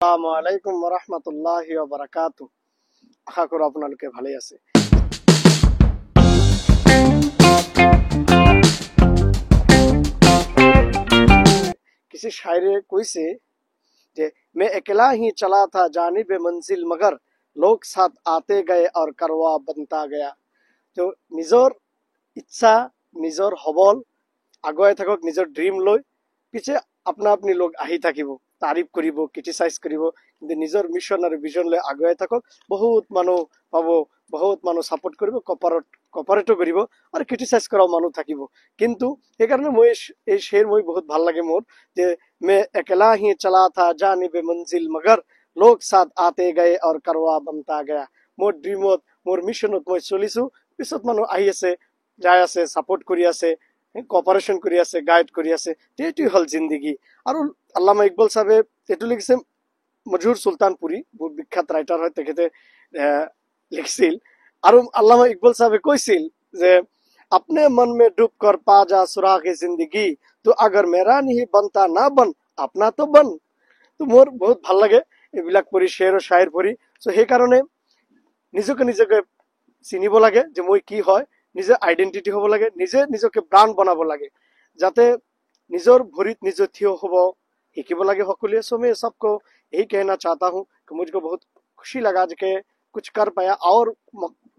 আসসালামু আলাইকুম ওয়া ৰাহমাতুল্লাহি ওয়া বাৰাকাতুহু। আশা কৰো আপোনালোকে ভালে আছে। किसी शायरे কৈছে যে मैं अकेला ही चला था जानिब मंजिल मगर लोग साथ आते गए और करवा बनता गया। তো নিজৰ ইচ্ছা নিজৰ হবল আগুৱাই থাকক, নিজৰ ড্ৰিম লৈ পিছে আপনা আপনি লোক আহি থাকিব, তাৰিফ কৰিব, ক্ৰিটিসাইজ কৰিব, কিন্তু নিজৰ মিশন আৰু ভিজন লৈ আগুৱাই থাকক। বহুত মানুহ পাব, বহুত মানুহ সাপোৰ্ট কৰিব, কপাৰেটো কৰিব আৰু ক্ৰিটিসাইজ কৰাও মানুহ থাকিব। কিন্তু সেইকাৰণে মই এই শেৰ মই বহুত ভাল লাগে মোৰ, যে मैं अकेला ही चला था जानिब मंजिल मगर लोग साथ आते गए और करवा बनता गया। মোৰ ড্ৰিমত মোৰ মিশনত মই চলিছো, পিছত মানুহ আহি আছে, যাই আছে, সাপোৰ্ট কৰি আছে, কপাৰেশন কৰি আছে, গাইড কৰি আছে। এইটোই হল জিন্দগি। আৰু আল্লামা ইকবাল সাহেবে এইটো লিখিছে, মজহুৰ সুলতানপুৰি বহুত বিখ্যাত ৰাইটাৰ হয়, তেখেতে লিখছিল। আৰু আল্লামা ইকবাল সাহেবে কৈছিল যে अपने मन में डूब कर पा जा सुराग जिंदगी, तो अगर मेरा नहीं बनता ना बन अपना तो बन। তো মোৰ বহুত ভাল লাগে এইবিলাক পঢ়ি, শেৰ আৰু শায়েৰ পঢ়ি। চ' সেইকাৰণে নিজকে নিজকে চিনিব লাগে যে মই কি হয়, নিজে আইডেন্টিটি হ'ব লাগে, নিজে নিজকে ব্ৰাণ্ড বনাব লাগে, যাতে নিজৰ ভৰিত নিজে থিয় হ'ব শিকিব লাগে সকলোৱে। सो मैं सबको यही कहना चाहता हूँ कि मुझको बहुत खुशी लगा कि कुछ कर पाया और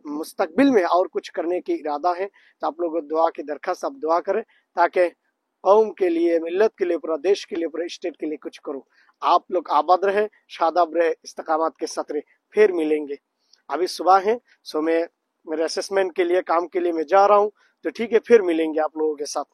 मुस्तकबिल में और कुछ करने की इरादा है। तो आप लोगों दुआ की दरखास्त, आप दुआ करें ताकि कौम के लिए, मिल्लत के लिए, पूरा देश के लिए, पूरा स्टेट के लिए कुछ करूं। आप लोग आबाद रहे, शादाब रहे, इस्तकामत के साथ रहे। फिर मिलेंगे। अभी सुबह है, सो मैं मेरे असेसमेंट के लिए, काम के लिए मैं जा रहा हूं। तो ठीक है, फिर मिलेंगे आप लोगों के साथ।